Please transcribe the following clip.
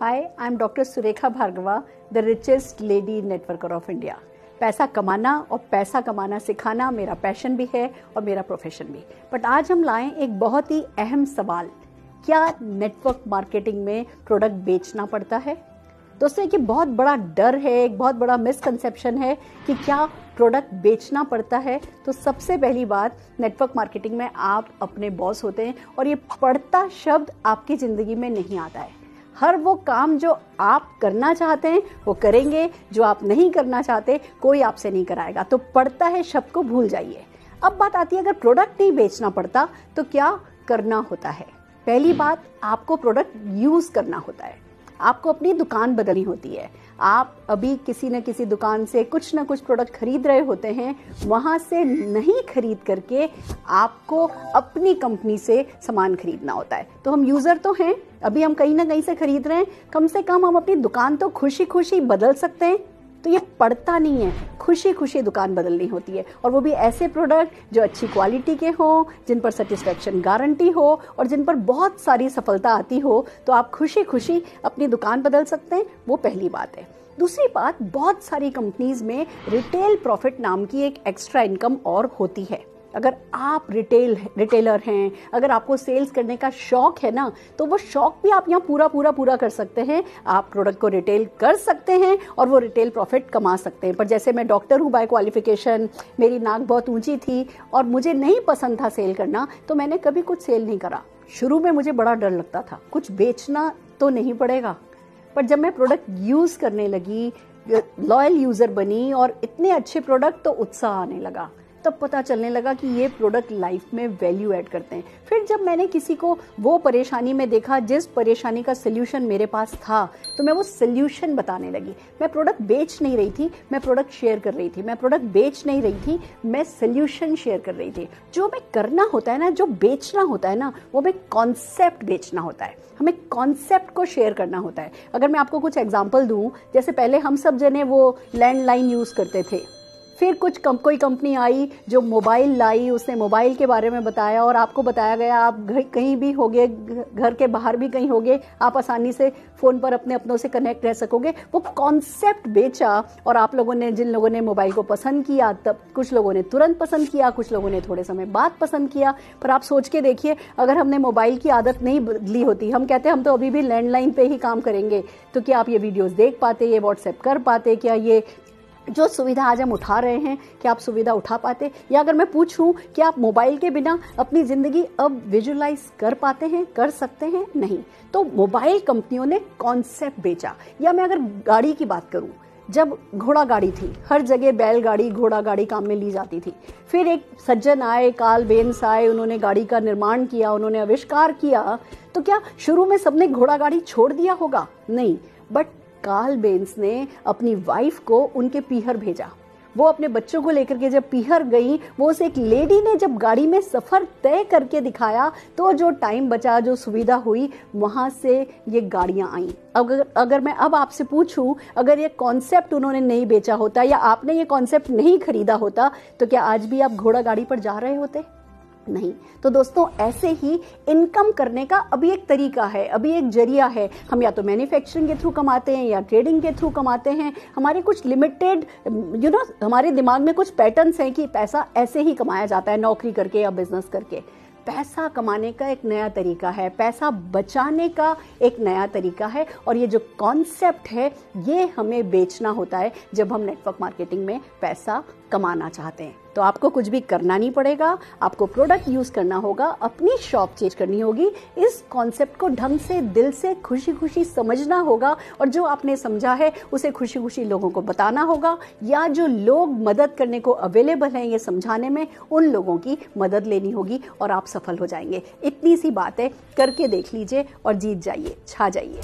Hi, I am doctor Surekha Bhargava, the richest lady networker of India. पैसा कमाना और पैसा कमाना सिखाना मेरा पैशन भी है और मेरा प्रोफेशन भी। बट आज हम लाएं एक बहुत ही अहम सवाल, क्या नेटवर्क मार्केटिंग में प्रोडक्ट बेचना पड़ता है? दोस्तों, एक बहुत बड़ा डर है, एक बहुत बड़ा मिसकंसेप्शन है कि क्या प्रोडक्ट बेचना पड़ता है। तो सबसे पहली बात, नेटवर्क मार्केटिंग में आप अपने बॉस होते हैं और ये पड़ता शब्द आपकी ज़िंदगी में नहीं आता है। हर वो काम जो आप करना चाहते हैं वो करेंगे, जो आप नहीं करना चाहते कोई आपसे नहीं कराएगा। तो पड़ता है शब्द को भूल जाइए। अब बात आती है, अगर प्रोडक्ट नहीं बेचना पड़ता तो क्या करना होता है? पहली बात, आपको प्रोडक्ट यूज़ करना होता है। आपको अपनी दुकान बदलनी होती है। आप अभी किसी न किसी दुकान से कुछ ना कुछ प्रोडक्ट खरीद रहे होते हैं, वहाँ से नहीं खरीद करके आपको अपनी कंपनी से सामान खरीदना होता है। तो हम यूज़र तो हैं, अभी हम कहीं ना कहीं से खरीद रहे हैं, कम से कम हम अपनी दुकान तो खुशी खुशी बदल सकते हैं। तो ये पड़ता नहीं है, खुशी खुशी दुकान बदलनी होती है, और वो भी ऐसे प्रोडक्ट जो अच्छी क्वालिटी के हों, जिन पर सेटिस्फैक्शन गारंटी हो और जिन पर बहुत सारी सफलता आती हो। तो आप खुशी खुशी अपनी दुकान बदल सकते हैं। वो पहली बात है। दूसरी बात, बहुत सारी कंपनीज में रिटेल प्रॉफिट नाम की एक एक्स्ट्रा इनकम और होती है। अगर आप रिटेलर हैं, अगर आपको सेल्स करने का शौक है ना, तो वो शौक भी आप यहाँ पूरा कर सकते हैं। आप प्रोडक्ट को रिटेल कर सकते हैं और वो रिटेल प्रॉफिट कमा सकते हैं। पर जैसे मैं डॉक्टर हूँ बाय क्वालिफिकेशन, मेरी नाक बहुत ऊंची थी और मुझे नहीं पसंद था सेल करना, तो मैंने कभी कुछ सेल नहीं करा। शुरू में मुझे बड़ा डर लगता था, कुछ बेचना तो नहीं पड़ेगा। पर जब मैं प्रोडक्ट यूज़ करने लगी, लॉयल यूज़र बनी और इतने अच्छे प्रोडक्ट, तो उत्साह आने लगा। तब पता चलने लगा कि ये प्रोडक्ट लाइफ में वैल्यू ऐड करते हैं। फिर जब मैंने किसी को वो परेशानी में देखा जिस परेशानी का सल्यूशन मेरे पास था, तो मैं वो सल्यूशन बताने लगी। मैं प्रोडक्ट बेच नहीं रही थी, मैं प्रोडक्ट शेयर कर रही थी। मैं प्रोडक्ट बेच नहीं रही थी, मैं सल्यूशन शेयर कर रही थी। जो हमें करना होता है ना, जो बेचना होता है ना, वो हमें कॉन्सेप्ट बेचना होता है। हमें कॉन्सेप्ट को शेयर करना होता है। अगर मैं आपको कुछ एग्जाम्पल दूं, जैसे पहले हम सब जने वो लैंडलाइन यूज़ करते थे, फिर कोई कंपनी आई जो मोबाइल लाई, उसने मोबाइल के बारे में बताया और आपको बताया गया आप कहीं भी होगे, घर के बाहर भी कहीं होगे, आप आसानी से फ़ोन पर अपने अपनों से कनेक्ट रह सकोगे। वो कॉन्सेप्ट बेचा और आप लोगों ने, जिन लोगों ने मोबाइल को पसंद किया, तब कुछ लोगों ने तुरंत पसंद किया, कुछ लोगों ने थोड़े समय बाद पसंद किया। पर आप सोच के देखिए, अगर हमने मोबाइल की आदत नहीं बदली होती, हम कहते हम तो अभी भी लैंडलाइन पे ही काम करेंगे, तो क्या आप ये वीडियोज़ देख पाते, ये व्हाट्सएप कर पाते, क्या ये जो सुविधा आज हम उठा रहे हैं, क्या आप सुविधा उठा पाते? या अगर मैं पूछूं कि आप मोबाइल के बिना अपनी ज़िंदगी अब विजुलाइज कर पाते हैं, कर सकते हैं? नहीं। तो मोबाइल कंपनियों ने कॉन्सेप्ट बेचा। या मैं अगर गाड़ी की बात करूं, जब घोड़ा गाड़ी थी, हर जगह बैलगाड़ी, घोड़ा गाड़ी काम में ली जाती थी। फिर एक सज्जन आए, कार्ल बेंस आए, उन्होंने गाड़ी का निर्माण किया, उन्होंने आविष्कार किया। तो क्या शुरू में सबने घोड़ा गाड़ी छोड़ दिया होगा? नहीं। बट कार्ल बेंस ने अपनी वाइफ को उनके पीहर भेजा। वो अपने बच्चों को लेकर के जब पीहर गई, वो उस एक लेडी ने जब गाड़ी में सफ़र तय करके दिखाया, तो जो टाइम बचा, जो सुविधा हुई, वहाँ से ये गाड़ियाँ आईं। अगर मैं अब आपसे पूछूं, अगर ये कॉन्सेप्ट उन्होंने नहीं बेचा होता या आपने ये कॉन्सेप्ट नहीं खरीदा होता, तो क्या आज भी आप घोड़ा गाड़ी पर जा रहे होते? नहीं। तो दोस्तों, ऐसे ही इनकम करने का अभी एक तरीका है, अभी एक जरिया है। हम या तो मैन्युफैक्चरिंग के थ्रू कमाते हैं या ट्रेडिंग के थ्रू कमाते हैं। हमारे कुछ लिमिटेड हमारे दिमाग में कुछ पैटर्न्स हैं कि पैसा ऐसे ही कमाया जाता है, नौकरी करके या बिजनेस करके। पैसा कमाने का एक नया तरीका है, पैसा बचाने का एक नया तरीका है, और ये जो कॉन्सेप्ट है ये हमें बेचना होता है जब हम नेटवर्क मार्केटिंग में पैसा कमाना चाहते हैं। तो आपको कुछ भी करना नहीं पड़ेगा, आपको प्रोडक्ट यूज़ करना होगा, अपनी शॉप चेंज करनी होगी, इस कॉन्सेप्ट को ढंग से, दिल से, खुशी खुशी समझना होगा, और जो आपने समझा है उसे खुशी खुशी लोगों को बताना होगा, या जो लोग मदद करने को अवेलेबल हैं ये समझाने में, उन लोगों की मदद लेनी होगी और आप सफल हो जाएंगे। इतनी सी बात है, करके देख लीजिए और जीत जाइए, छा जाइए।